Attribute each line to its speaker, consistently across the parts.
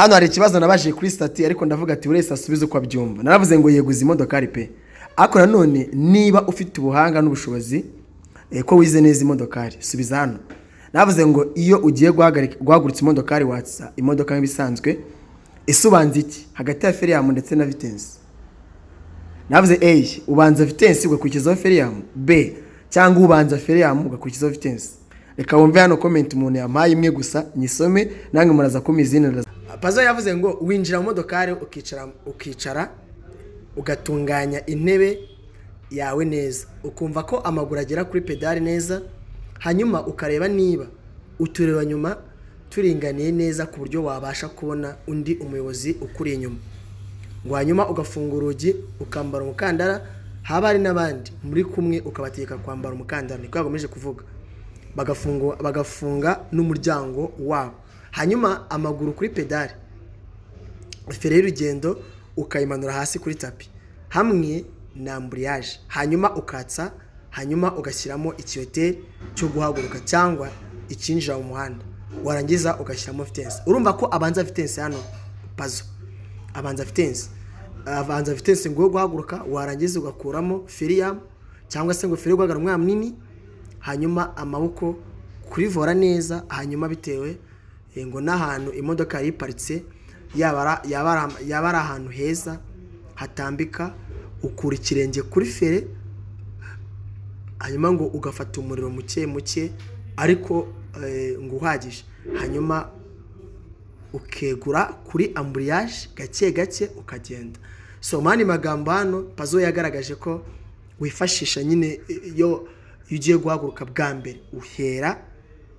Speaker 1: hano hari ikibazo nabajije kuri stati ariko ndavuga ati urese asubize uko abyumva. Naravuze ngo yeguza imodokari pe. Ariko nanone niba ufite ubuhanga n'ubushobozi ko wize neza imodokari subiza hano. Navuze ngo iyo ugiye guhagurutsa imodokari watsa imodoka nk'ibisanzwe isubanza iki hagati ya feriyamu ndetse na vitensi. Navuze A ubanza vitensi ugakurikizaho feriyamu, B cyangwa ubanza feriyamu ugakurikizaho vitensi. Reka wumve hano comment umuntu yampaye imwe gusa nyisome nange muraza kumizina. Pazo yavuze ngo winjira mu modokari ukicara ugatunganya intebe yawe neza ukumva ko amaguru agera kuri pedali neza, hanyuma ukareba niba utureba nyuma turinganiye neza ku buryo wabasha kubona undi umuyobozi ukuri inyuma. Ngo hanyuma ugafunga urugi ukambara umukandara, haba ari n'abandi muri kumwe ukabategeka kwambara umukandara. Niko yagomeje kuvuga. Bagafunga n'umuryango wabo, hanyuma amaguru kuri pedali feri y'urugendo ukayimanura hasi kuri tapi hamwe na ambriyage, hanyuma ukatsa, hanyuma ugashyiramo ikiyoteri cyo guhaguruka cyangwa ikinjira mu muhanda, warangiza ugashyiramo vitensi. Urumva ko abanza vitensi hano Pazo abanza vitensi ngo guhaguruka, warangiza ugakuramo feriyamu cyangwa se ngo feri guhagarara umwanya munini, hanyuma amaboko kurivora neza, hanyuma bitewe ngo n'ahantu imodoka yari iparitse yaba ari ahantu heza hatambika, ukura ikirenge kuri fere, hanyuma ngo ugafata umuriro muke ariko ngo uhagije, hanyuma ukegura kuri ambriyage gake ukagenda. So mani magambo hano Pazo yagaragaje ko wifashisha nyine iyo ugiye guhaguruka bwa mbere uhera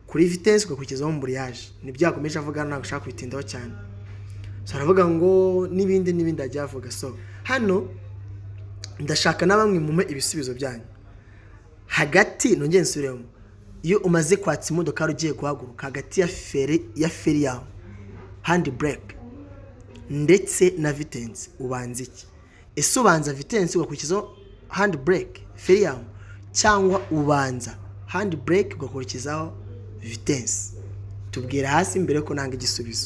Speaker 1: kuri vitensi ugakurikizaho ambriyage. Nibyo yakomeje avuga, ntabwo ushaka kubitindaho cyane. So aravuga ngo n'ibindi ajya avuga. So hano ndashaka na bamwe mume ibisubizo byanyu hagati nongeye nsubiremo. Iyo umaze kwatsa imodoka ugiye guhaguruka hagati ya feriyamu, hand brake ndetse na vitensi ubanza iki? Ese ubanza vitensi ugakurikizaho hand brake feriyamu, cyangwa ubanza hand brake ugakurikizaho vitensi? Tubwira hasi mbere ko nanga igisubizo.